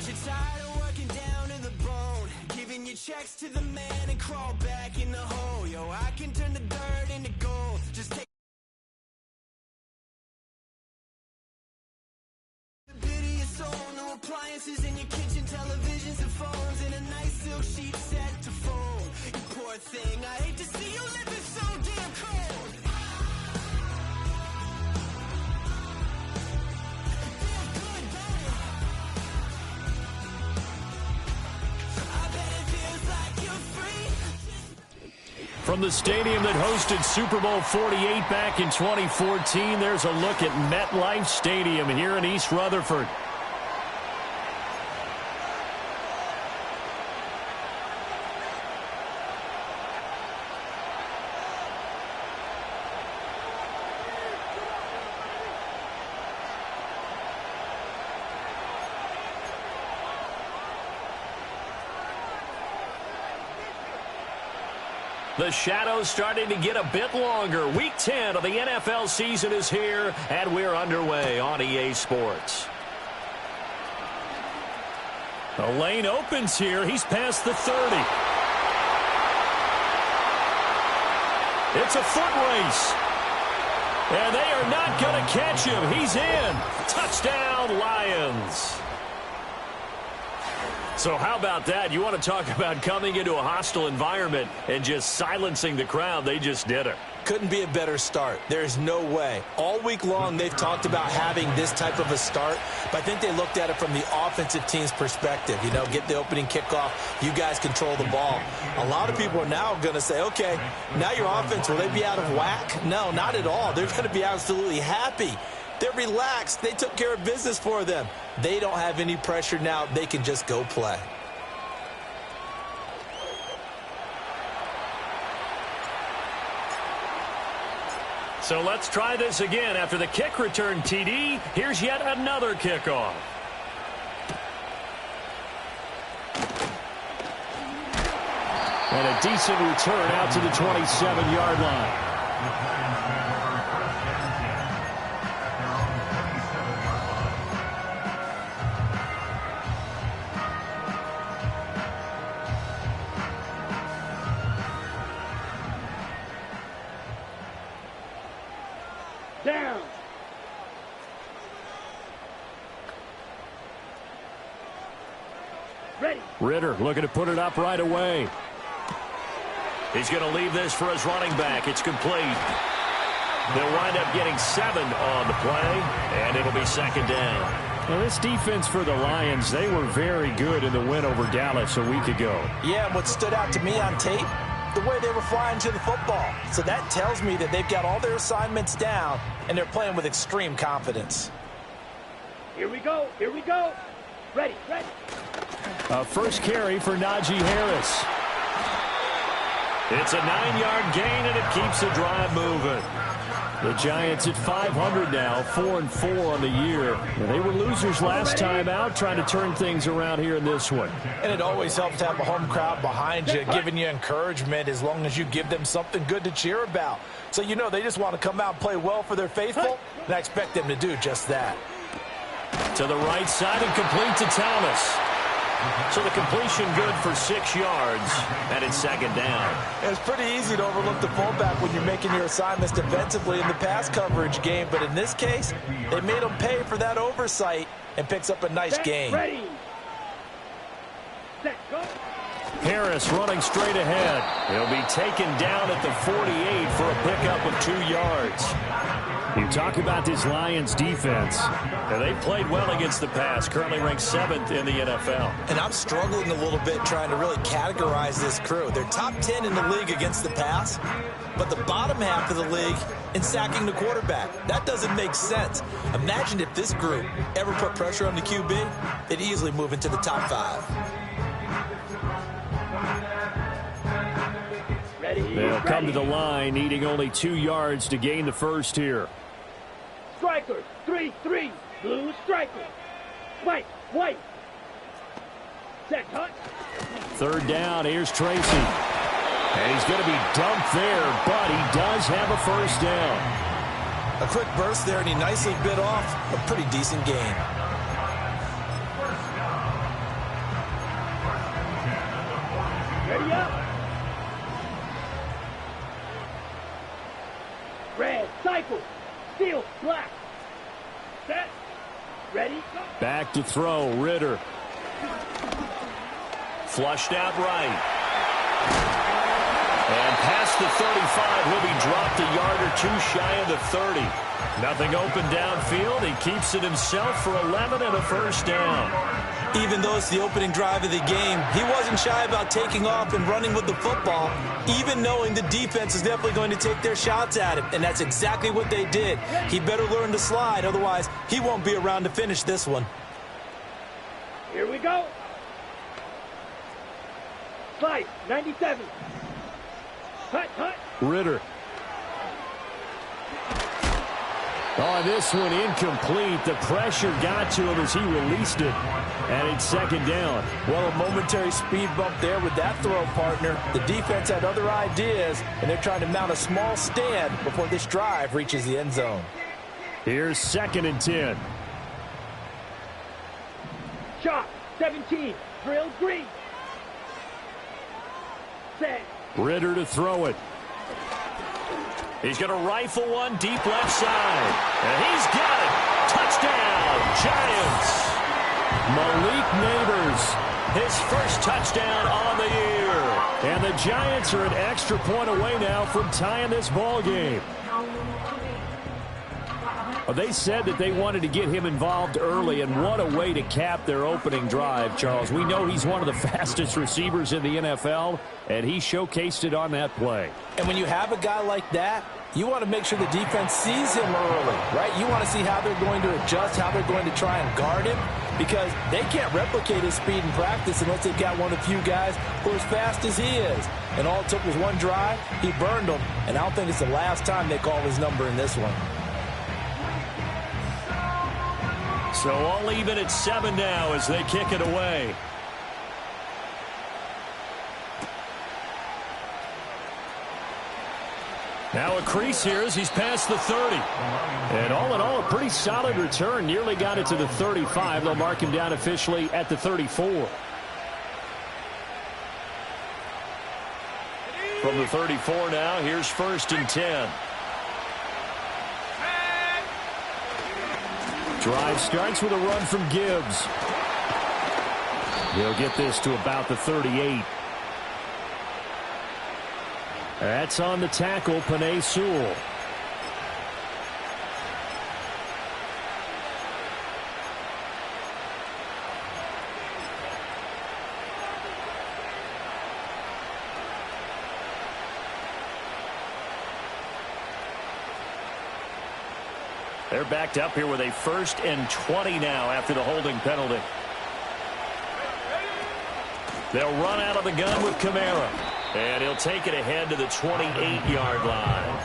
you're tired of working down to the bone, giving your checks to the man and crawl back in the hole. Yo, I can turn the dirt into gold. Just take the bit of your soul. No appliances in your kitchen, televisions and phones, and a nice silk sheet set to fold. You poor thing, I hate to see you living so damn cold. From the stadium that hosted Super Bowl 48 back in 2014, there's a look at MetLife Stadium here in East Rutherford. The shadow's starting to get a bit longer. Week 10 of the NFL season is here, and we're underway on EA Sports. The lane opens here. He's past the 30. It's a foot race. And they are not going to catch him. He's in. Touchdown, Lions. So how about that? You want to talk about coming into a hostile environment and just silencing the crowd. They just did it. Couldn't be a better start. There's no way. All week long they've talked about having this type of a start, but I think they looked at it from the offensive team's perspective. You know, get the opening kickoff. You guys control the ball. A lot of people are now going to say, okay, now your offense, will they be out of whack? No, not at all. They're going to be absolutely happy. They're relaxed. They took care of business for them. They don't have any pressure now. They can just go play. So let's try this again. After the kick return TD, here's yet another kickoff. And a decent return out to the 27-yard line. Down. Ready. Ritter looking to put it up right away. He's going to leave this for his running back. It's complete. They'll wind up getting 7 on the play, and it'll be second down. Well, this defense for the Lions, they were very good in the win over Dallas a week ago. Yeah, and what stood out to me on tape, the way they were flying to the football. So that tells me that they've got all their assignments down, and they're playing with extreme confidence. Here we go. Here we go. Ready, ready. First carry for Najee Harris. It's a 9-yard gain, and it keeps the drive moving. The Giants at 500 now, 4-4 on the year. They were losers last time out, trying to turn things around here in this one. And it always helps to have a home crowd behind you, giving you encouragement as long as you give them something good to cheer about. So you know they just want to come out and play well for their faithful, and I expect them to do just that. To the right side and complete to Thomas. So the completion good for 6 yards, and it's second down. It's pretty easy to overlook the fullback when you're making your assignments defensively in the pass coverage game, but in this case, they made him pay for that oversight and picks up a nice gain. Ready. Set, go. Harris running straight ahead. He'll be taken down at the 48 for a pickup of 2 yards. You talk about this Lions defense. And they played well against the pass, currently ranked 7th in the NFL. And I'm struggling a little bit trying to really categorize this crew. They're top 10 in the league against the pass, but the bottom half of the league in sacking the quarterback. That doesn't make sense. Imagine if this group ever put pressure on the QB, they'd easily move into the top 5. They'll come to the line, needing only 2 yards to gain the first here. Strikers, 3-3. Blue striker. White, white. Set, hut. Third down, here's Tracy. And he's going to be dumped there, but he does have a first down. A quick burst there, and he nicely bit off a pretty decent gain. Rifle. Steel. Black. Set. Ready. Go. Back to throw. Ritter. Flushed out right. And past the 35, he'll be dropped a yard or two shy of the 30. Nothing open downfield. He keeps it himself for 11 and a first down. Even though it's the opening drive of the game, he wasn't shy about taking off and running with the football, even knowing the defense is definitely going to take their shots at him, and that's exactly what they did. He better learn to slide, otherwise he won't be around to finish this one. Here we go. Slide. 97. Hut. Ritter. Oh, this one incomplete. The pressure got to him as he released it. And it's second down. Well, a momentary speed bump there with that throw, partner. The defense had other ideas, and they're trying to mount a small stand before this drive reaches the end zone. Here's 2nd and 10. Shot. 17. Drill green. Set. Ritter to throw it. He's going to rifle one deep left side. And he's got it. Touchdown, Giants. Malik Neighbors. His first touchdown on the year. And the Giants are an extra point away now from tying this ball game. Well, they said that they wanted to get him involved early, and what a way to cap their opening drive, Charles. We know he's one of the fastest receivers in the NFL, and he showcased it on that play. And when you have a guy like that, you want to make sure the defense sees him early, right? You want to see how they're going to adjust, how they're going to try and guard him, because they can't replicate his speed in practice unless they've got one of the few guys who are as fast as he is. And all it took was one drive. He burned them, and I don't think it's the last time they call his number in this one. So all even at 7 now as they kick it away. Now a crease here as he's past the 30. And all in all, a pretty solid return. Nearly got it to the 35. They'll mark him down officially at the 34. From the 34 now, here's 1st and 10. Drive starts with a run from Gibbs. He'll get this to about the 38. That's on the tackle, Penei Sewell. They're backed up here with a 1st and 20 now after the holding penalty. They'll run out of the gun with Kamara. And he'll take it ahead to the 28-yard line.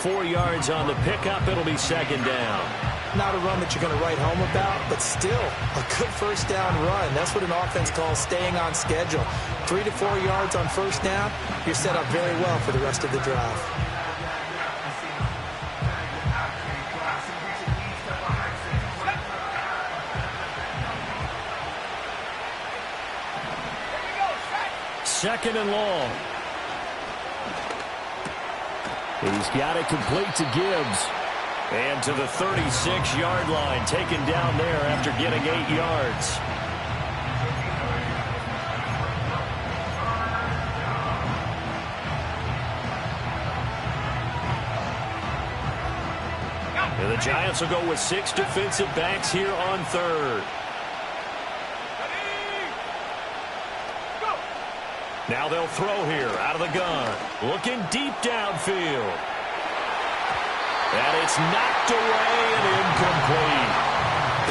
4 yards on the pickup. It'll be 2nd down. Not a run that you're going to write home about, but still a good first down run. That's what an offense calls staying on schedule. 3 to 4 yards on first down, you're set up very well for the rest of the drive. Second and long. He's got it complete to Gibbs. And to the 36-yard line, taken down there after getting 8 yards. And the Giants will go with 6 defensive backs here on 3rd. Now they'll throw here out of the gun. Looking deep downfield. And it's knocked away and incomplete.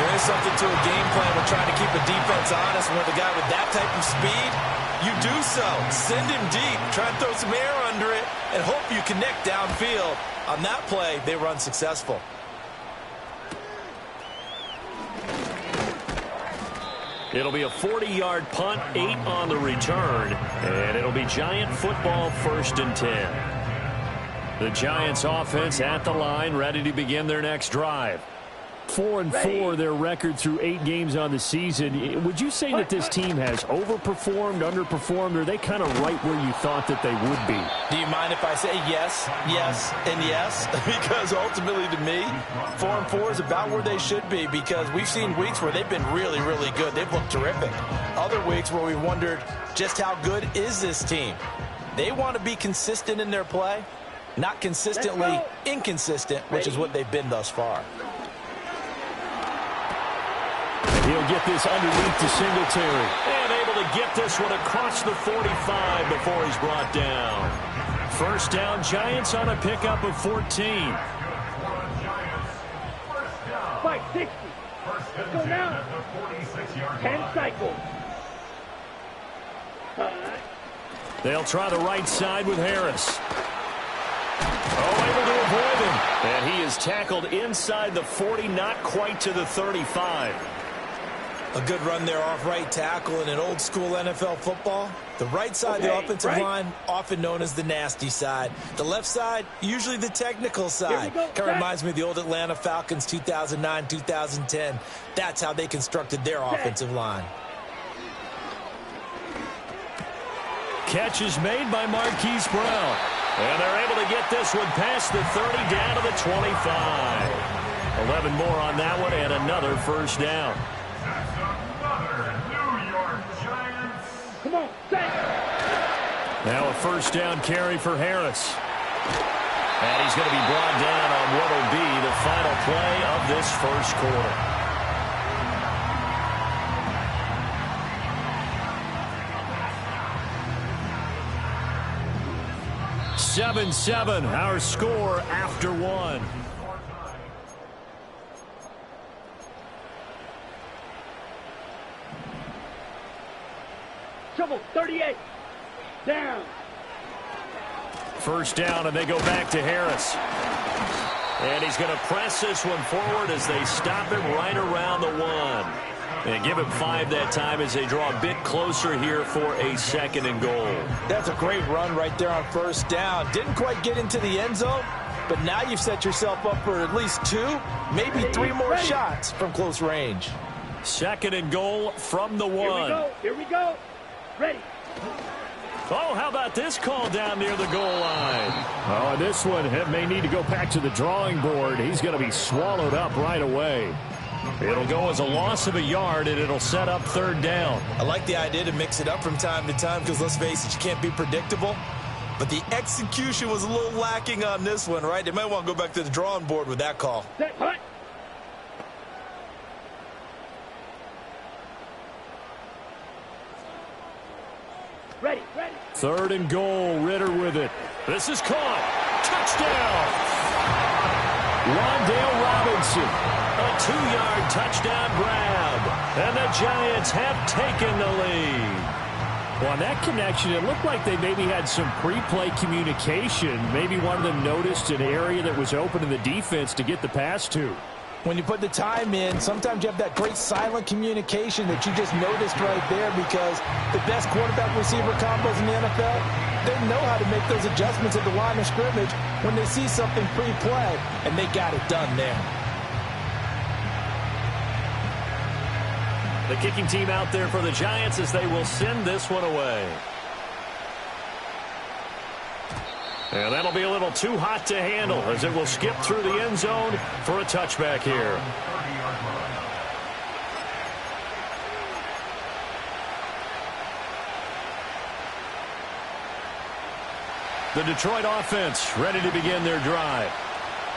There is something to a game plan when trying to keep a defense honest. And with a guy with that type of speed, you do so. Send him deep. Try and throw some air under it and hope you connect downfield. On that play, they were unsuccessful. It'll be a 40-yard punt, 8 on the return, and it'll be Giant football 1st and 10. The Giants offense at the line, ready to begin their next drive. 4-4, their record through 8 games on the season. Would you say that this team has overperformed, underperformed, or are they kind of right where you thought that they would be? Do you mind if I say yes, yes, and yes? Because ultimately to me, 4-4 is about where they should be, because we've seen weeks where they've been really, really good. They've looked terrific. Other weeks where we wondered just how good is this team. They want to be consistent in their play, not consistently inconsistent, which is what they've been thus far. He'll get this underneath to Singletary. And able to get this one across the 45 before he's brought down. First down, Giants on a pickup of 14. 560. Let's go now. 10 cycles. They'll try the right side with Harris. Oh, able to avoid him. And he is tackled inside the 40, not quite to the 35. A good run there off right tackle in an old school NFL football. The right side of the offensive line, often known as the nasty side. The left side, usually the technical side. Kind of reminds me of the old Atlanta Falcons 2009, 2010. That's how they constructed their offensive line. Catch is made by Marquise Brown. And they're able to get this one past the 30 down to the 25. 11 more on that one and another first down. Come on, now a first down carry for Harris. And he's going to be brought down on what will be the final play of this first quarter. (7-7) our score after one. Trouble, 38. Down. First down, and they go back to Harris. And he's going to press this one forward as they stop him right around the 1. And give him 5 that time as they draw a bit closer here for a 2nd and goal. That's a great run right there on first down. Didn't quite get into the end zone, but now you've set yourself up for at least 2, maybe 3 more shots from close range. 2nd and goal from the 1. Here we go. Here we go. Ready. Oh, how about this call down near the goal line? Oh, this one may need to go back to the drawing board. He's going to be swallowed up right away. It'll go as a loss of a yard, and it'll set up 3rd down. I like the idea to mix it up from time to time because, let's face it, you can't be predictable. But the execution was a little lacking on this one, right? They might want to go back to the drawing board with that call. Set, hut. Ready, ready. 3rd and goal, Ritter with it. This is caught. Touchdown. Wan'Dale Robinson. A 2-yard touchdown grab. And the Giants have taken the lead. Well, on that connection, it looked like they maybe had some pre-play communication. Maybe one of them noticed an area that was open in the defense to get the pass to. When you put the time in, sometimes you have that great silent communication that you just noticed right there, because the best quarterback-receiver combos in the NFL, they know how to make those adjustments at the line of scrimmage when they see something pre-play, and they got it done there. The kicking team out there for the Giants as they will send this one away. And that'll be a little too hot to handle as it will skip through the end zone for a touchback here. The Detroit offense ready to begin their drive.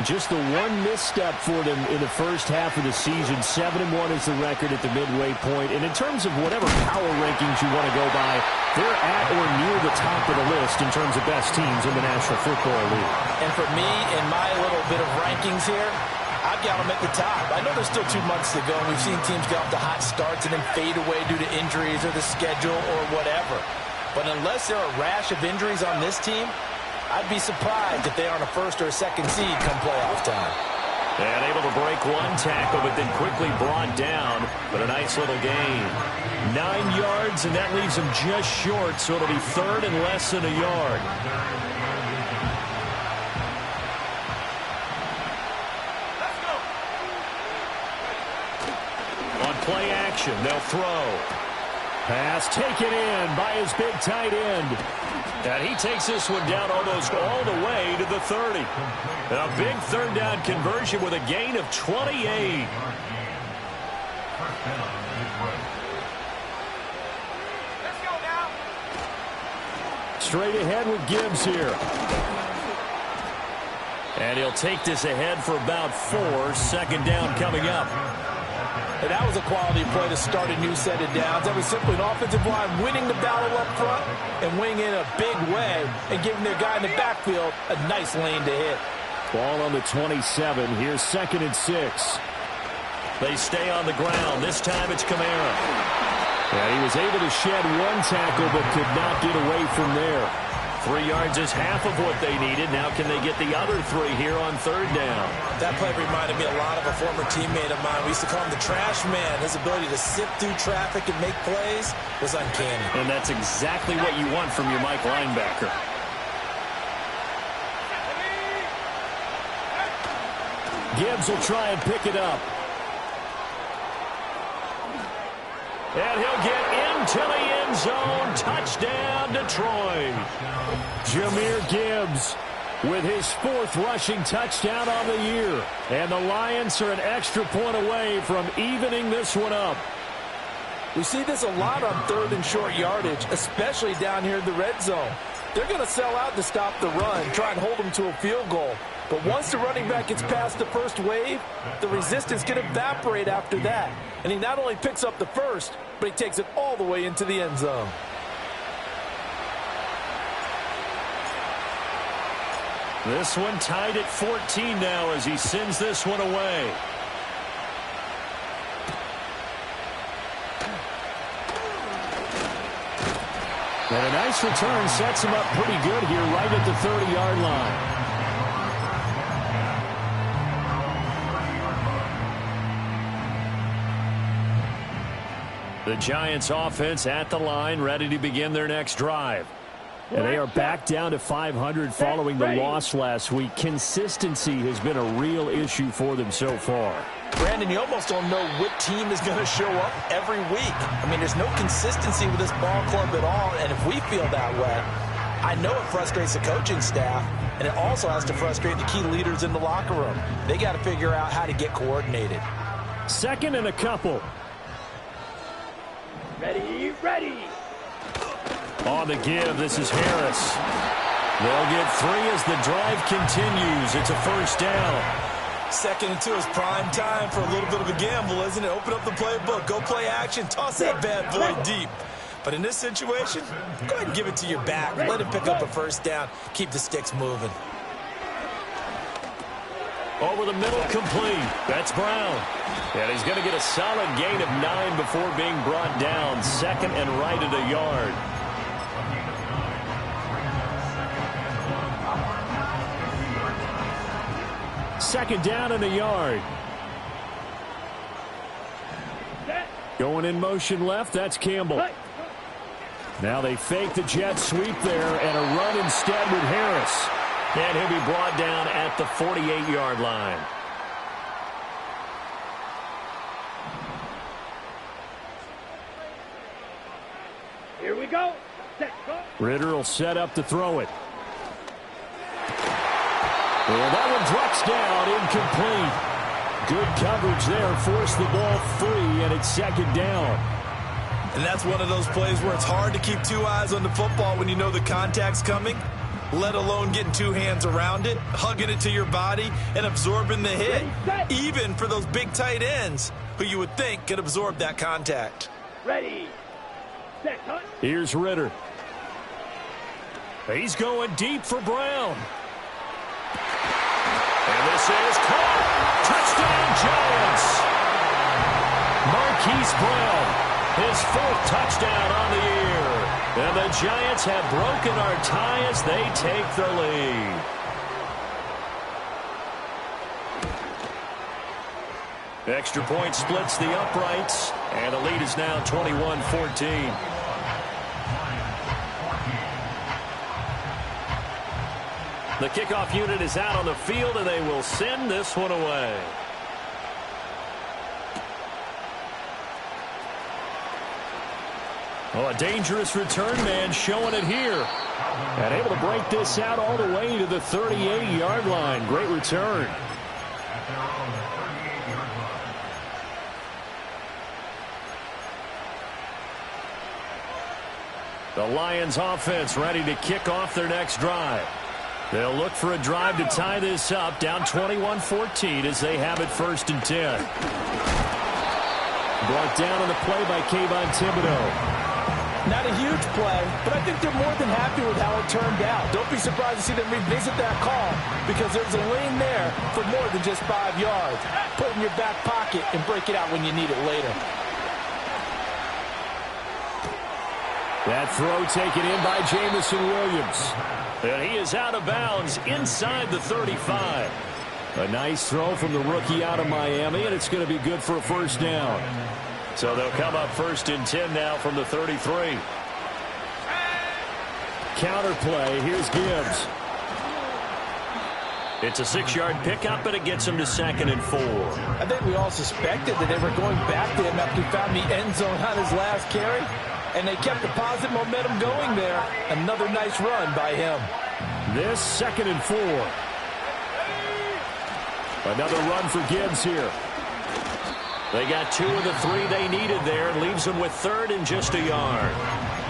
Just the one misstep for them in the first half of the season. 7-1 is the record at the midway point. And in terms of whatever power rankings you want to go by, they're at or near the top of the list in terms of best teams in the National Football League. And for me, in my little bit of rankings here, I've got them at the top. I know there's still 2 months to go. We've seen teams get off to hot starts and then fade away due to injuries or the schedule or whatever. But unless there are a rash of injuries on this team, I'd be surprised if they aren't a 1st or a 2nd seed come playoff time. And able to break one tackle, but then quickly brought down. But a nice little gain. 9 yards, and that leaves him just short, so it'll be 3rd and less than a yard. play action. They'll throw. Pass taken in by his big tight end. And he takes this one down almost all the way to the 30. And a big third down conversion with a gain of 28. Straight ahead with Gibbs here. And he'll take this ahead for about 4. Second down coming up. And that was a quality play to start a new set of downs. That was simply an offensive line winning the battle up front and winning in a big way and giving their guy in the backfield a nice lane to hit. Ball on the 27. Here's 2nd and 6. They stay on the ground. This time it's Kamara. And he was able to shed one tackle but could not get away from there. 3 yards is half of what they needed. Now can they get the other 3 here on third down? That play reminded me a lot of a former teammate of mine. We used to call him the trash man. His ability to sift through traffic and make plays was uncanny. And that's exactly what you want from your Mike linebacker. Gibbs will try and pick it up. And he'll get into the end zone. Touchdown, Detroit. Jahmyr Gibbs with his 4th rushing touchdown on the year. And the Lions are an extra point away from evening this one up. We see this a lot on 3rd and short yardage, especially down here in the red zone. They're going to sell out to stop the run, try and hold them to a field goal. But once the running back gets past the first wave, the resistance can evaporate after that. And he not only picks up the first, but he takes it all the way into the end zone. This one tied at 14 now as he sends this one away. And a nice return sets him up pretty good here right at the 30-yard line. The Giants offense at the line, ready to begin their next drive. And they are back down to 500 following the loss last week. Consistency has been a real issue for them so far. Brandon, you almost don't know what team is going to show up every week. I mean, there's no consistency with this ball club at all, and if we feel that way, I know it frustrates the coaching staff, and it also has to frustrate the key leaders in the locker room. They got to figure out how to get coordinated. 2nd and a couple. Ready, ready. On the give, this is Harris. They'll get 3 as the drive continues. It's a first down. 2nd and 2 is prime time for a little bit of a gamble, isn't it? Open up the playbook, go play action, toss that bad boy deep. But in this situation, go ahead and give it to your back. Let him pick up a first down. Keep the sticks moving. Over the middle, complete. That's Brown. And he's going to get a solid gain of 9 before being brought down. 2nd and right at a yard. Second down and a yard. Going in motion left, that's Campbell. Now they fake the jet sweep there and a run instead with Harris. And he'll be brought down at the 48-yard line. Here we go. Set, go. Ritter will set up to throw it. Well, that one drops down, incomplete. Good coverage there, forced the ball free, and it's 2nd down. And that's one of those plays where it's hard to keep 2 eyes on the football when you know the contact's coming, let alone getting 2 hands around it, hugging it to your body, and absorbing the hit, even for those big tight ends who you would think could absorb that contact. Ready, set, cut. Here's Ritter. He's going deep for Brown. And this is caught. Touchdown, Giants. Marquise Brown, his 4th touchdown on the year. And the Giants have broken our tie as they take the lead. Extra point splits the uprights, and the lead is now 21-14. The kickoff unit is out on the field, and they will send this one away. Oh, a dangerous return man showing it here. And able to break this out all the way to the 38-yard line. Great return. The Lions offense ready to kick off their next drive. They'll look for a drive to tie this up, down 21-14 as they have it 1st and 10. Brought down on the play by Kayvon Thibodeaux. Not a huge play, but I think they're more than happy with how it turned out. Don't be surprised to see them revisit that call because there's a lane there for more than just 5 yards. Put it in your back pocket and break it out when you need it later. That throw taken in by Jameson Williams. And he is out of bounds inside the 35. A nice throw from the rookie out of Miami, and it's going to be good for a 1st down. So they'll come up 1st and 10 now from the 33. Counter play. Here's Gibbs. It's a 6-yard pickup, and it gets him to 2nd and 4. I think we all suspected that they were going back to him after he found the end zone on his last carry, and they kept the positive momentum going there. Another nice run by him. This 2nd and 4. Another run for Gibbs here. They got 2 of the 3 they needed there and leaves them with 3rd and just a yard.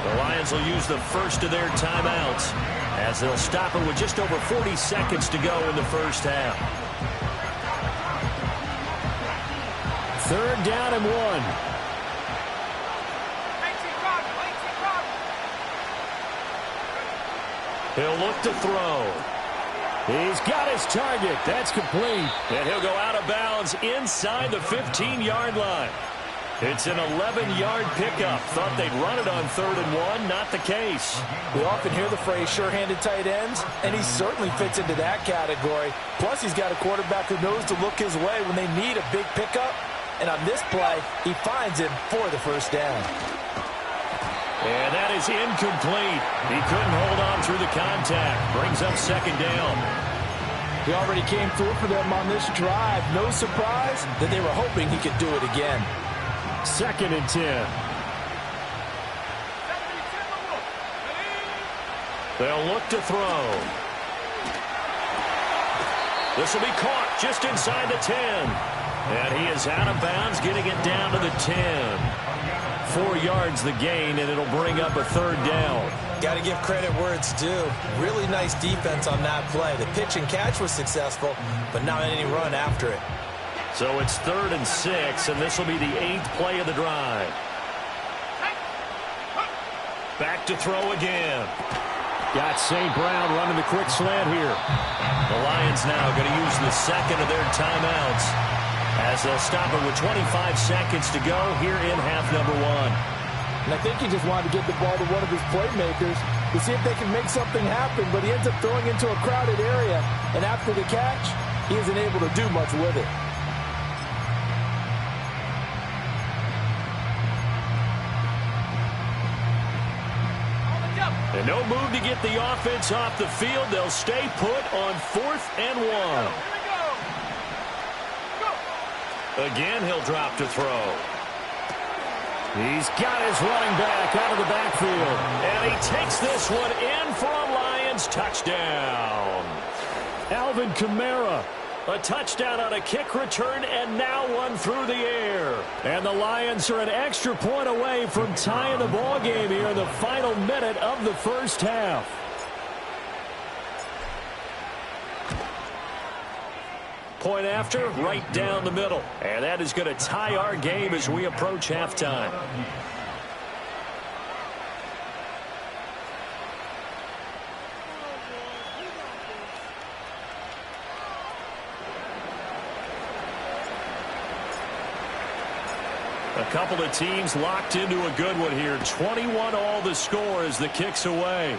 The Lions will use the first of their timeouts as they'll stop it with just over 40 seconds to go in the 1st half. 3rd down and 1. He'll look to throw. He's got his target. That's complete. And he'll go out of bounds inside the 15-yard line. It's an 11-yard pickup. Thought they'd run it on 3rd and 1. Not the case. We often hear the phrase sure-handed tight ends, and he certainly fits into that category. Plus, he's got a quarterback who knows to look his way when they need a big pickup. And on this play, he finds him for the 1st down. And that is incomplete. He couldn't hold on through the contact. Brings up 2nd down. He already came through for them on this drive. No surprise that they were hoping he could do it again. 2nd and 10. They'll look to throw. This will be caught just inside the 10. And he is out of bounds, getting it down to the 10. 4 yards the gain, and it'll bring up a 3rd down. Got to give credit where it's due. Really nice defense on that play. The pitch and catch was successful, but not any run after it. So it's 3rd and 6, and this will be the 8th play of the drive. Back to throw again. Got St. Brown running the quick slant here. The Lions now going to use the 2nd of their timeouts as they'll stop it with 25 seconds to go here in half number 1. And I think he just wanted to get the ball to one of his playmakers to see if they can make something happen, but he ends up throwing into a crowded area, and after the catch, he isn't able to do much with it. And no move to get the offense off the field. They'll stay put on 4th and 1. Again, he'll drop to throw. He's got his running back out of the backfield. And he takes this one in for a Lions touchdown. Alvin Kamara. A touchdown on a kick return, and now one through the air. And the Lions are an extra point away from tying the ball game here in the final minute of the 1st half. Point after, right down the middle. And that is going to tie our game as we approach halftime. A couple of teams locked into a good one here. 21 all the score as the kick's away.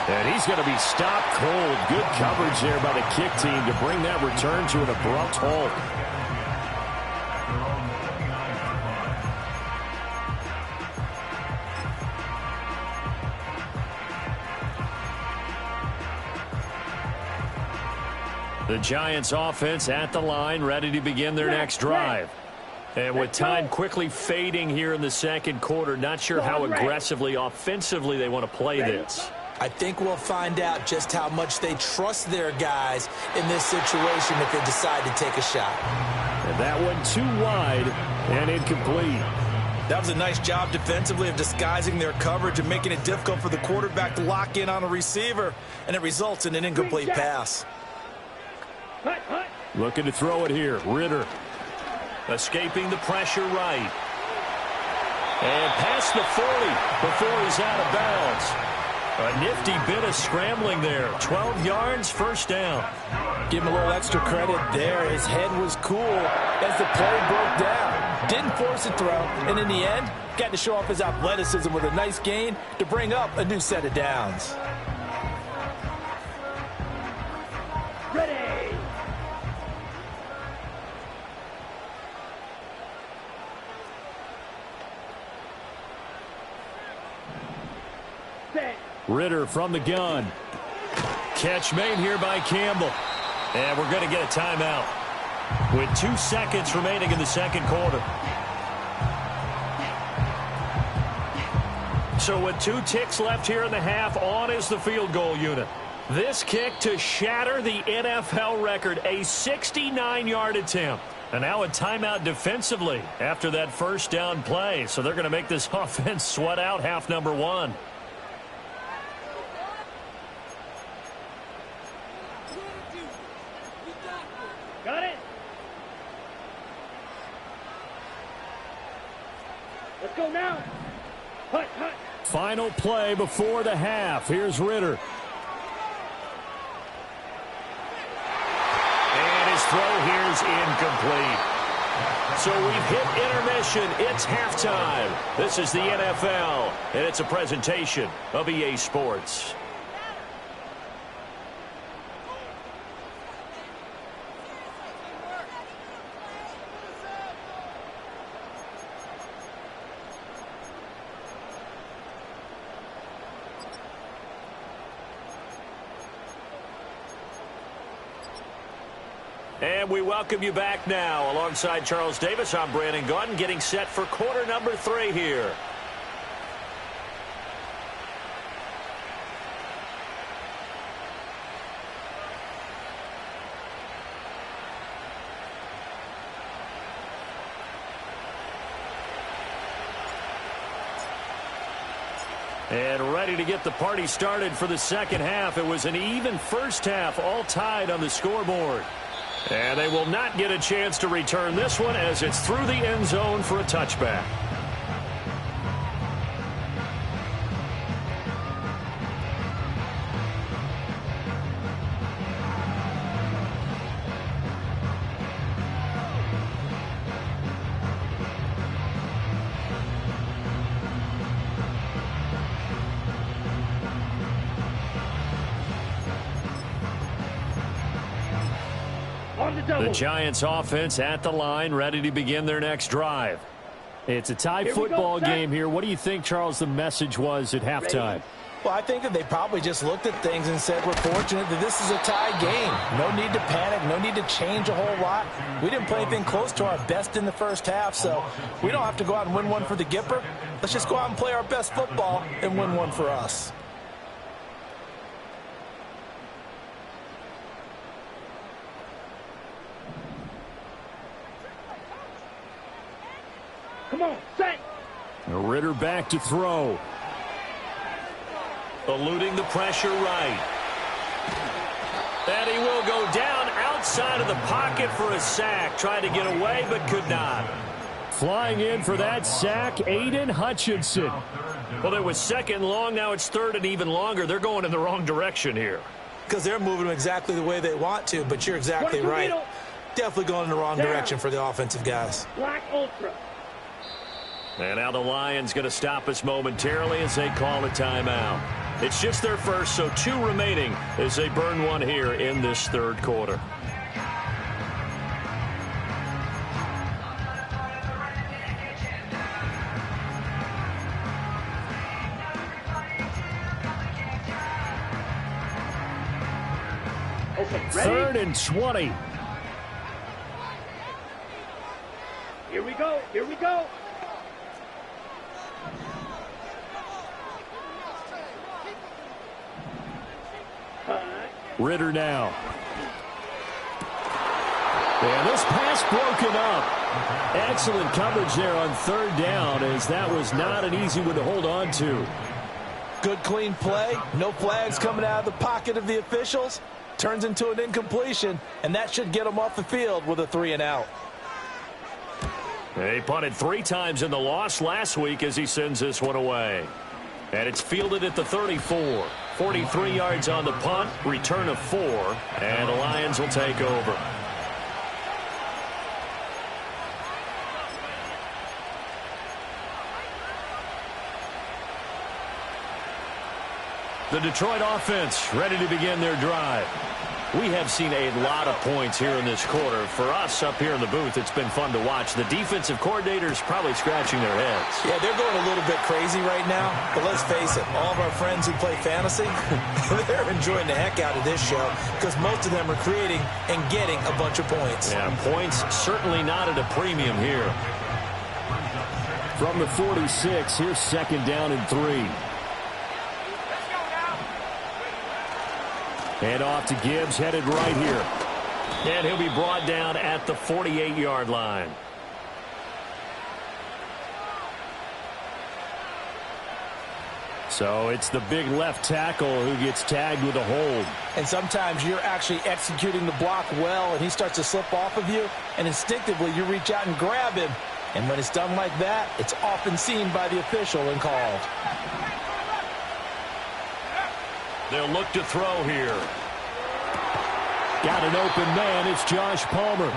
And he's going to be stopped cold. Good coverage there by the kick team to bring that return to an abrupt halt. The Giants offense at the line, ready to begin their next drive. And with time quickly fading here in the second quarter, not sure how aggressively, offensively they want to play this. I think we'll find out just how much they trust their guys in this situation if they decide to take a shot. And that one too wide and incomplete. That was a nice job defensively of disguising their coverage and making it difficult for the quarterback to lock in on a receiver, and it results in an incomplete pass. Looking to throw it here. Ridder. Escaping the pressure right. And past the 40 before he's out of bounds. A nifty bit of scrambling there. 12 yards, first down. Give him a little extra credit there. His head was cool as the play broke down. Didn't force a throw, and in the end, got to show off his athleticism with a nice gain to bring up a new set of downs. Ready. Set. Ridder from the gun. Catch made here by Campbell. And we're going to get a timeout with 2 seconds remaining in the second quarter. So with 2 ticks left here in the half, on is the field goal unit. This kick to shatter the NFL record, a 69-yard attempt. And now a timeout defensively after that first down play. So they're going to make this offense sweat out half number 1. Got it. Let's go now. Hut, hut. Final play before the half. Here's Ridder. And his throw here is incomplete. So we've hit intermission. It's halftime. This is the NFL, and it's a presentation of EA Sports. And we welcome you back now. Alongside Charles Davis, I'm Brandon Gaudin, getting set for quarter number 3 here. And ready to get the party started for the second half. It was an even first half, all tied on the scoreboard. And they will not get a chance to return this one as it's through the end zone for a touchback. The Giants offense at the line, ready to begin their next drive. It's a tie football game here. What do you think, Charles, the message was at halftime? Well, I think that they probably just looked at things and said, we're fortunate that this is a tie game. No need to panic, no need to change a whole lot. We didn't play anything close to our best in the first half, so we don't have to go out and win one for the Gipper. Let's just go out and play our best football and win one for us. Come on, set. Ridder back to throw. Eluding the pressure right. And he will go down outside of the pocket for a sack. Tried to get away, but could not. Flying in for that sack, Aiden Hutchinson. Well, it was second long. Now it's third and even longer. They're going in the wrong direction here. Because they're moving them exactly the way they want to, but you're exactly right. Definitely going in the wrong direction for the offensive guys. Black Ultra. And now the Lions going to stop us momentarily as they call a timeout. It's just their first, so 2 remaining as they burn one here in this third quarter. Okay, ready? 3rd and 20. Here we go. Here we go. Ritter now. And this pass broken up. Excellent coverage there on third down, as that was not an easy one to hold on to. Good, clean play. No flags coming out of the pocket of the officials. Turns into an incompletion, and that should get them off the field with a 3-and-out. He punted 3 times in the loss last week as he sends this one away. And it's fielded at the 34. 43 yards on the punt, return of 4, and the Lions will take over. The Detroit offense ready to begin their drive. We have seen a lot of points here in this quarter. For us up here in the booth, it's been fun to watch. The defensive coordinators probably scratching their heads. Yeah, they're going a little bit crazy right now. But let's face it, all of our friends who play fantasy, they're enjoying the heck out of this show because most of them are creating and getting a bunch of points. Yeah, points certainly not at a premium here. From the 46, here's second down and 3. And off to Gibbs, headed right here. And he'll be brought down at the 48-yard line. So it's the big left tackle who gets tagged with a hold. And sometimes you're actually executing the block well, and he starts to slip off of you, and instinctively you reach out and grab him. And when it's done like that, it's often seen by the official and called. They'll look to throw here. Got an open man. It's Josh Palmer.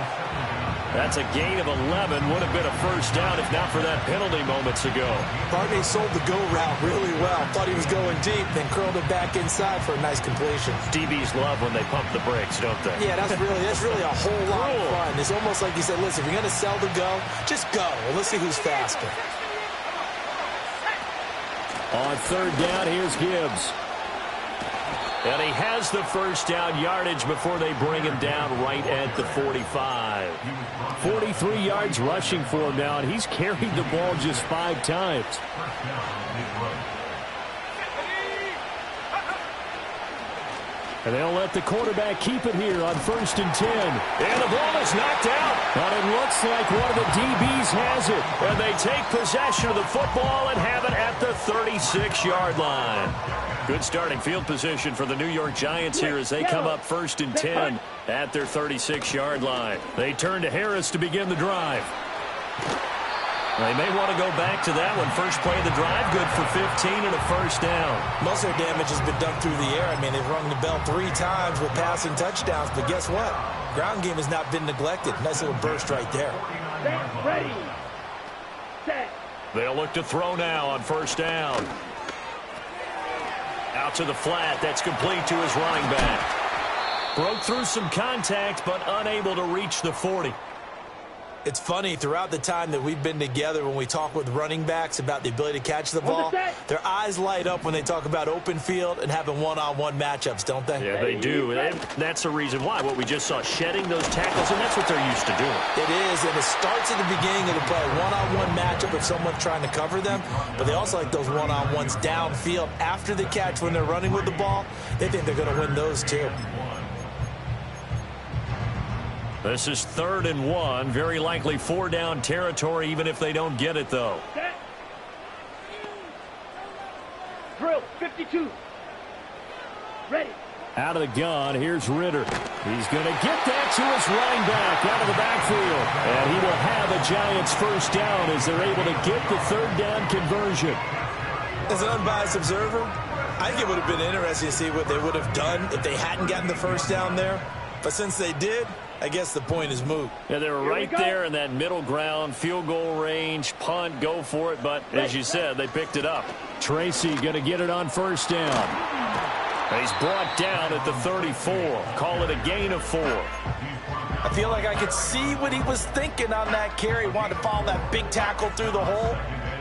That's a gain of 11. Would have been a first down if not for that penalty moments ago. Barney sold the go route really well. Thought he was going deep, then curled it back inside for a nice completion. DBs love when they pump the brakes, don't they? Yeah, that's really a whole lot of fun. It's almost like you said, listen, if you're going to sell the go, just go. And let's see who's faster. On third down, here's Gibbs. And he has the first down yardage before they bring him down right at the 45. 43 yards rushing for him now, and he's carried the ball just 5 times. And they'll let the quarterback keep it here on 1st and 10. And the ball is knocked out. But it looks like one of the DBs has it. And they take possession of the football and have it at the 36-yard line. Good starting field position for the New York Giants here as they come up 1st and 10 at their 36-yard line. They turn to Harris to begin the drive. They may want to go back to that one. First play of the drive, good for 15 and a first down. Most of their damage has been done through the air. I mean, they've rung the bell 3 times with passing touchdowns, but guess what? Ground game has not been neglected. Nice little burst right there. Ready. Set. They'll look to throw now on first down. Out to the flat. That's complete to his running back. Broke through some contact, but unable to reach the 40. It's funny, throughout the time that we've been together, when we talk with running backs about the ability to catch the ball, their eyes light up when they talk about open field and having one-on-one matchups, don't they? Yeah, they do. And that's the reason why. What we just saw, shedding those tackles, and that's what they're used to doing. It is, and it starts at the beginning of the play. One-on-one matchup if someone's trying to cover them, but they also like those one-on-ones downfield after the catch when they're running with the ball. They think they're going to win those too. This is 3rd and 1. Very likely 4-down territory, even if they don't get it, though. Set. Drill. 52. Ready. Out of the gun, here's Ritter. He's going to get that to his running back out of the backfield. And he will have a Giants first down as they're able to get the 3rd down conversion. As an unbiased observer, I think it would have been interesting to see what they would have done if they hadn't gotten the first down there. But since they did, I guess the point is moot. Yeah, they were right there in that middle ground, field goal range, punt, go for it. But as you said, they picked it up. Tracy going to get it on first down. And he's brought down at the 34. Call it a gain of 4. I feel like I could see what he was thinking on that carry. Wanted to follow that big tackle through the hole.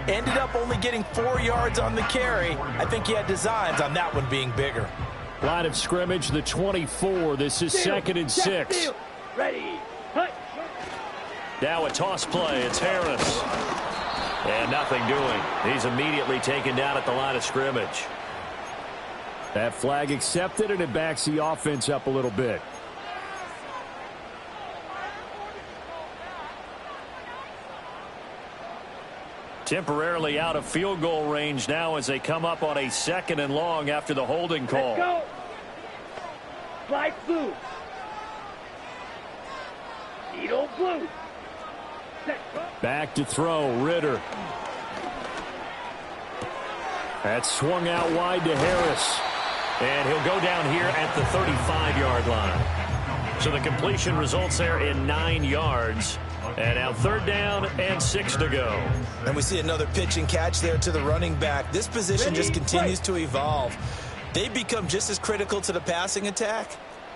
Ended up only getting 4 yards on the carry. I think he had designs on that one being bigger. Line of scrimmage, the 24. This is 2nd and 6. Ready. Hut. Now a toss play. It's Harris. And nothing doing. He's immediately taken down at the line of scrimmage. That flag accepted, and it backs the offense up a little bit. Temporarily out of field goal range now as they come up on a 2nd and long after the holding call. Let's go. Slide blue. Needle blue. Set. Back to throw, Ritter. That's swung out wide to Harris. And he'll go down here at the 35-yard line. So the completion results there in 9 yards. And now 3rd down and 6 to go. And we see another pitch and catch there to the running back. This position just continues to evolve. They become just as critical to the passing attack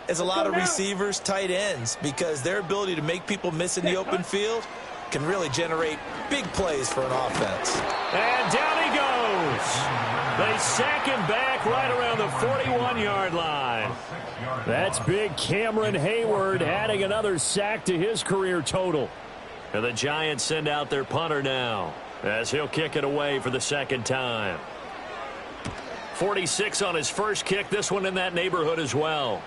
as a lot of receivers, tight ends, because their ability to make people miss in the open field can really generate big plays for an offense. And down he goes. They sack him back right around the 41-yard line. That's big Cameron Hayward adding another sack to his career total. And the Giants send out their punter now as he'll kick it away for the 2nd time. 46 on his first kick. This one in that neighborhood as well.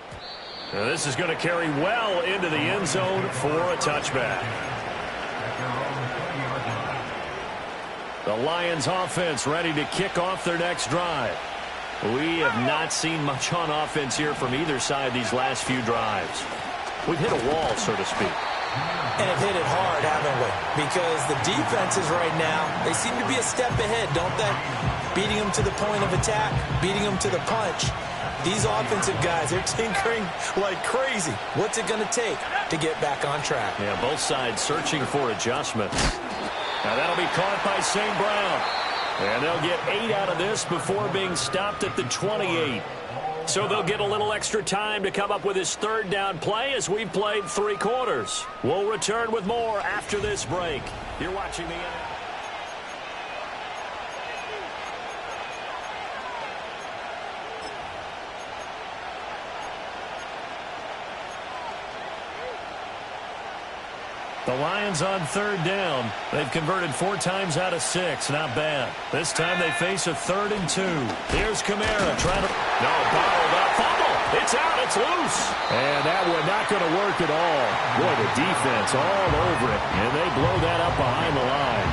And this is going to carry well into the end zone for a touchback. The Lions offense ready to kick off their next drive. We have not seen much on offense here from either side these last few drives. We've hit a wall, so to speak. And have hit it hard, haven't we? Because the defenses right now, they seem to be a step ahead, don't they? Beating them to the point of attack, beating them to the punch. These offensive guys, they're tinkering like crazy. What's it going to take to get back on track? Yeah, both sides searching for adjustments. Now that'll be caught by St. Brown. And they'll get 8 out of this before being stopped at the 28. So they'll get a little extra time to come up with his 3rd down play as we've played 3 quarters. We'll return with more after this break. You're watching the NFL. The Lions on 3rd down. They've converted 4 times out of 6. Not bad. This time they face a 3rd and 2. Here's Kamara trying to... No, bottled up. Fumble. It's out. It's loose. And that one not going to work at all. Boy, the defense all over it. And they blow that up behind the line.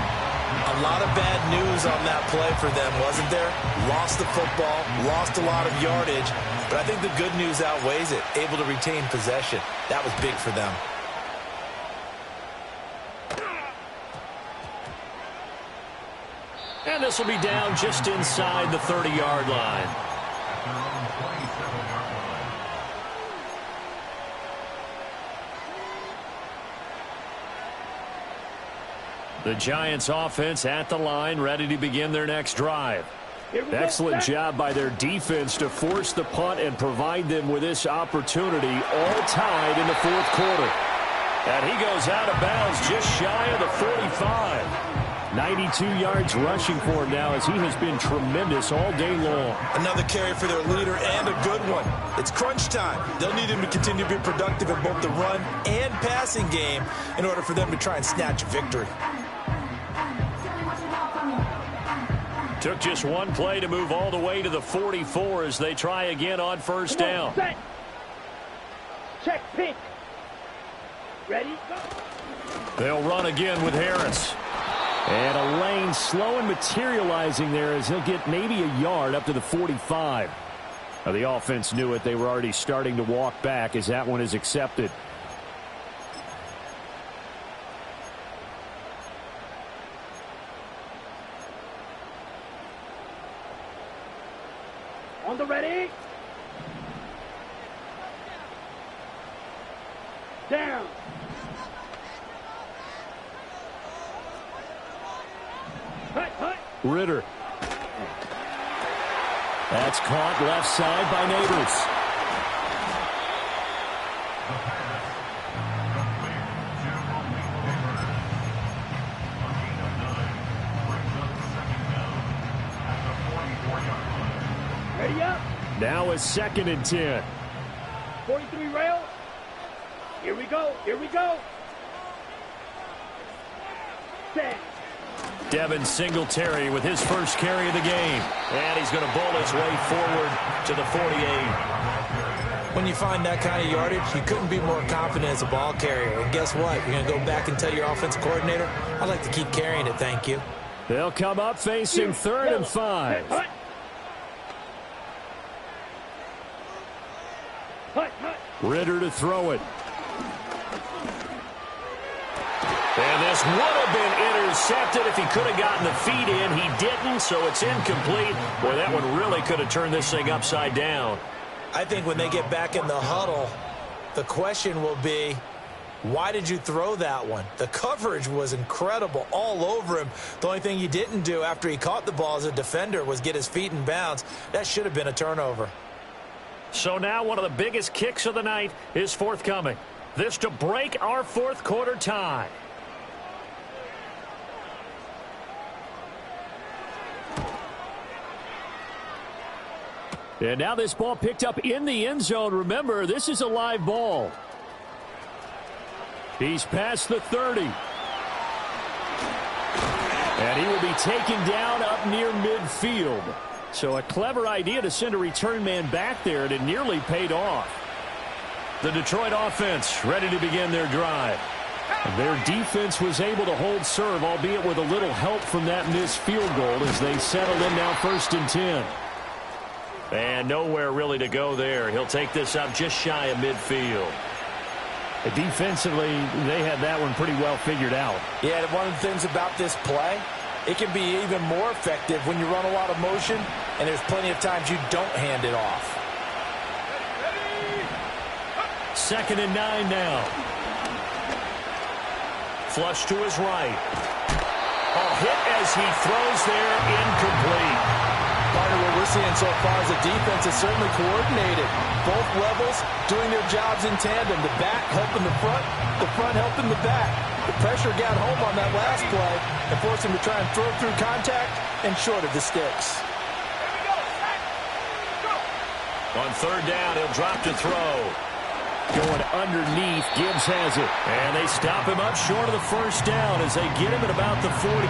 A lot of bad news on that play for them, wasn't there? Lost the football, lost a lot of yardage. But I think the good news outweighs it. Able to retain possession. That was big for them. And this will be down just inside the 30-yard line. The Giants offense at the line, ready to begin their next drive. Excellent job by their defense to force the punt and provide them with this opportunity, all tied in the 4th quarter. And he goes out of bounds just shy of the 45. 92 yards rushing for him now as he has been tremendous all day long. Another carry for their leader and a good one. It's crunch time. They'll need him to continue to be productive in both the run and passing game in order for them to try and snatch a victory. Took just one play to move all the way to the 44 as they try again on 1st down. Set. Check pink. Ready? Go. They'll run again with Harris. And a lane slow and materializing there as he'll get maybe a yard up to the 45. Now the offense knew it. They were already starting to walk back as that one is accepted. On the ready. Down. Ritter. That's caught left side by Neighbors. Ready up. Now a 2nd and 10. 43 rail. Here we go. Here we go. Set. Devin Singletary with his first carry of the game. And he's going to bowl his way forward to the 48. When you find that kind of yardage, you couldn't be more confident as a ball carrier. And guess what? You're going to go back and tell your offensive coordinator, I'd like to keep carrying it, thank you. They'll come up facing 3rd and 5. Ritter to throw it. And this would have been intercepted if he could have gotten the feet in. He didn't, so it's incomplete. Boy, that one really could have turned this thing upside down. I think when they get back in the huddle, the question will be, why did you throw that one? The coverage was incredible all over him. The only thing he didn't do after he caught the ball as a defender was get his feet in bounds. That should have been a turnover. So now one of the biggest kicks of the night is forthcoming. This to break our fourth quarter tie. And now this ball picked up in the end zone. Remember, this is a live ball. He's past the 30. And he will be taken down up near midfield. So a clever idea to send a return man back there, and it nearly paid off. The Detroit offense ready to begin their drive. Their defense was able to hold serve, albeit with a little help from that missed field goal as they settled in now 1st and 10. And nowhere really to go there. He'll take this up just shy of midfield. Defensively, they had that one pretty well figured out. Yeah, one of the things about this play, it can be even more effective when you run a lot of motion, and there's plenty of times you don't hand it off. 2nd and 9 now. Flush to his right. Oh, hit as he throws there, incomplete. Part of what we're seeing so far is the defense is certainly coordinated. Both levels doing their jobs in tandem. The back helping the front helping the back. The pressure got home on that last play and forced him to try and throw through contact and short of the sticks. On 3rd down, he'll drop to throw. Going underneath, Gibbs has it. And they stop him up short of the 1st down as they get him at about the 40.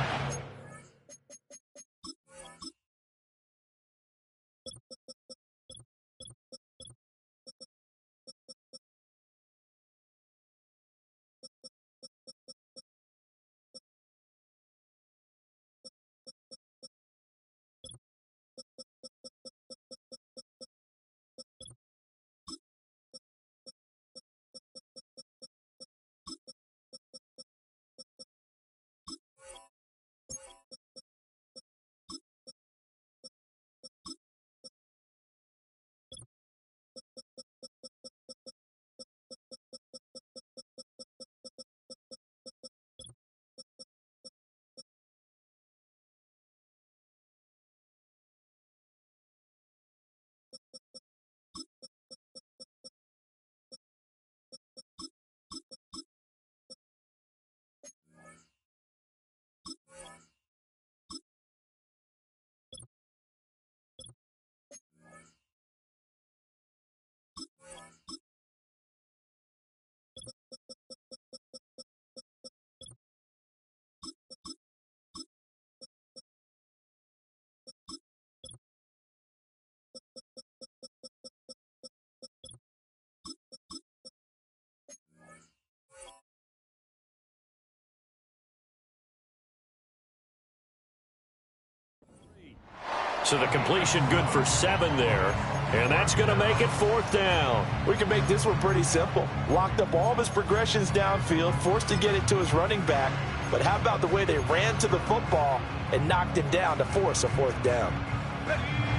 So the completion good for 7 there. And that's going to make it 4th down. We can make this one pretty simple. Locked up all of his progressions downfield, forced to get it to his running back. But how about the way they ran to the football and knocked him down to force a 4th down?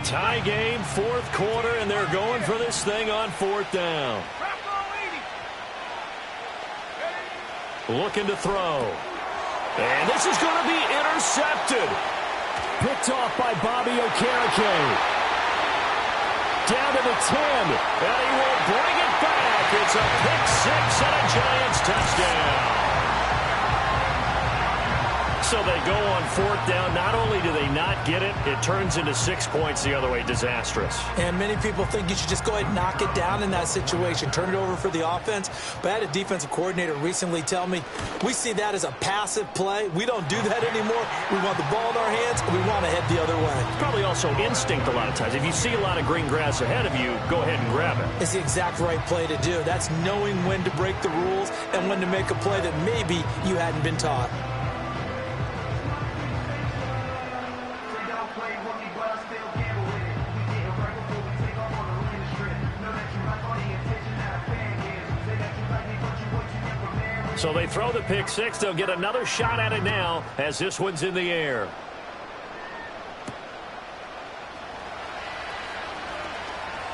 Tie game, 4th quarter, and they're going for this thing on 4th down. Looking to throw. And this is going to be intercepted. Picked off by Bobby Okereke. Down to the 10. And he will bring it back. It's a pick 6 and a Giants touchdown. So they go on fourth down. Not only do they not get it, it turns into 6 points the other way. Disastrous. And many people think you should just go ahead and knock it down in that situation. Turn it over for the offense. But I had a defensive coordinator recently tell me, we see that as a passive play. We don't do that anymore. We want the ball in our hands, and we want to head the other way. It's probably also instinct a lot of times. If you see a lot of green grass ahead of you, go ahead and grab it. It's the exact right play to do. That's knowing when to break the rules and when to make a play that maybe you hadn't been taught. So they throw the pick six. They'll get another shot at it now as this one's in the air.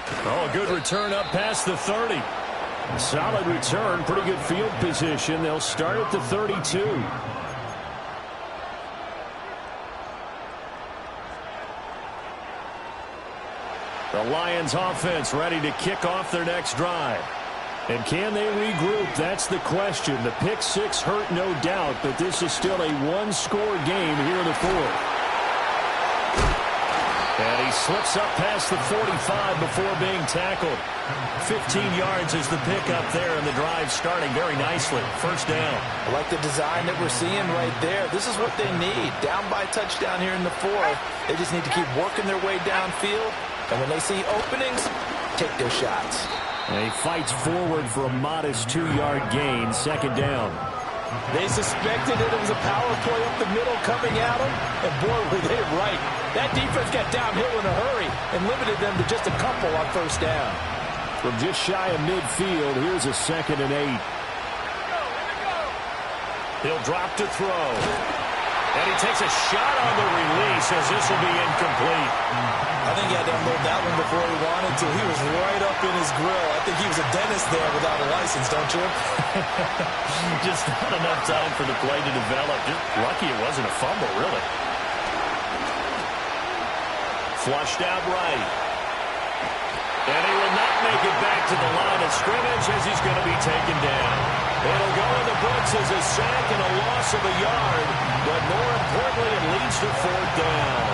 Oh, a good return up past the 30. Solid return, pretty good field position. They'll start at the 32. The Lions offense ready to kick off their next drive. And can they regroup? That's the question. The pick six hurt, no doubt, but this is still a one-score game here in the fourth. And he slips up past the 45 before being tackled. 15 yards is the pickup there, and the drive starting very nicely. First down. I like the design that we're seeing right there. This is what they need. Down by touchdown here in the fourth. They just need to keep working their way downfield. And when they see openings, take their shots. And he fights forward for a modest 2-yard gain. Second down. They suspected that it was a power play up the middle coming at them. And boy, were they right. That defense got downhill in a hurry and limited them to just a couple on first down. From just shy of midfield, here's a 2nd and 8. He'll drop to throw. And he takes a shot on the release as this will be incomplete. I think he had to unload that one before he wanted to. He was right up in his grill. I think he was a dentist there without a license, don't you? Just not enough time for the play to develop. Just lucky it wasn't a fumble, really. Flushed out right. And he will not make it back to the line of scrimmage as he's going to be taken down. It'll go in the books as a sack and a loss of a yard, but more importantly, it leads to fourth down.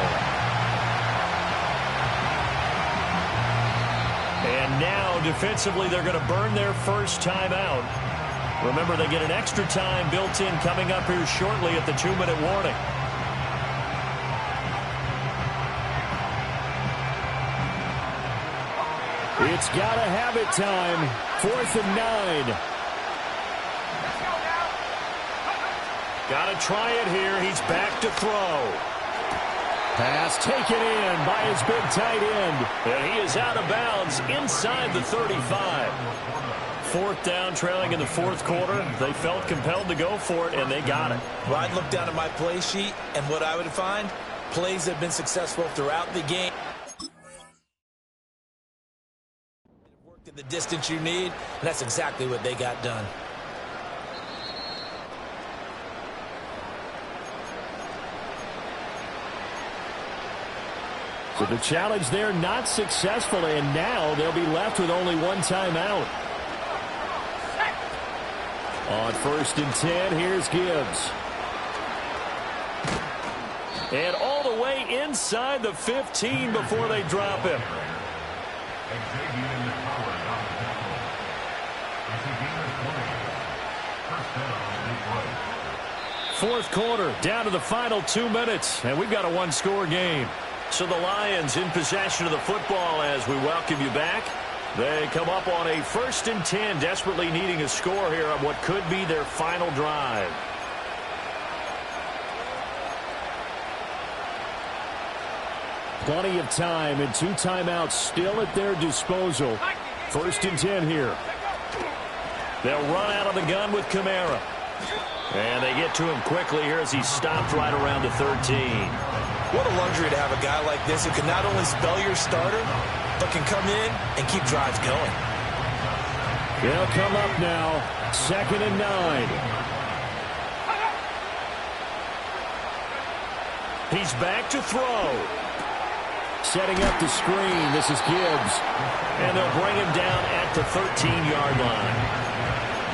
And now, defensively, they're going to burn their first timeout. Remember, they get an extra time built in coming up here shortly at the 2-minute warning. It's got to have it time. 4th and 9. Got to try it here. He's back to throw. Pass taken in by his big tight end. And he is out of bounds inside the 35. Fourth down, trailing in the fourth quarter. They felt compelled to go for it, and they got it. Well, I'd look down at my play sheet, and what I would find, plays have been successful throughout the game. Worked at the distance you need, and that's exactly what they got done. So the challenge there not successful, and now they'll be left with only one timeout. On 1st and 10, here's Gibbs. And all the way inside the 15 before they drop him. Fourth quarter, down to the final 2 minutes, and we've got a one-score game. So the Lions in possession of the football as we welcome you back. They come up on a 1st and 10, desperately needing a score here on what could be their final drive. Plenty of time and 2 timeouts still at their disposal. 1st and 10 here. They'll run out of the gun with Kamara. And they get to him quickly here as he's stopped right around the 13. What a luxury to have a guy like this who can not only spell your starter, but can come in and keep drives going. They'll come up now. 2nd and 9. He's back to throw. Setting up the screen. This is Gibbs. And they'll bring him down at the 13-yard line.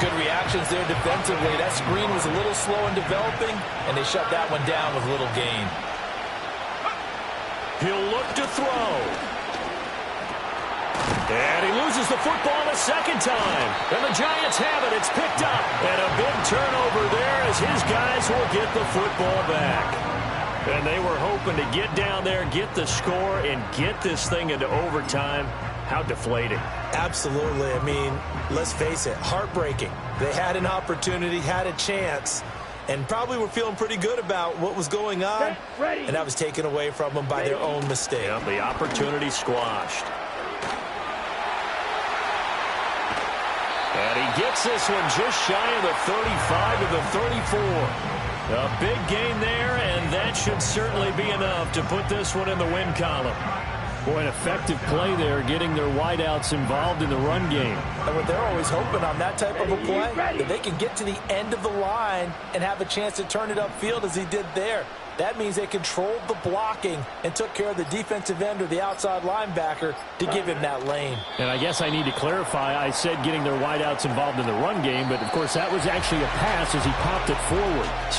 Good reactions there defensively. That screen was a little slow in developing, and they shut that one down with little gain. He'll look to throw. And he loses the football the second time. And the Giants have it. It's picked up. And a big turnover there as his guys will get the football back. And they were hoping to get down there, get the score, and get this thing into overtime. How deflating. Absolutely. I mean, let's face it, heartbreaking. They had an opportunity, had a chance, and probably were feeling pretty good about what was going on, and that was taken away from them by their own mistake. Yep, the opportunity squashed. And he gets this one just shy of the 35 to the 34. A big gain there, and that should certainly be enough to put this one in the win column. Boy, an effective play there, getting their wideouts involved in the run game. And what they're always hoping on that type of a play, that they can get to the end of the line and have a chance to turn it upfield as he did there. That means they controlled the blocking and took care of the defensive end or the outside linebacker to give him that lane. And I guess I need to clarify, I said getting their wideouts involved in the run game, but of course that was actually a pass as he popped it forward.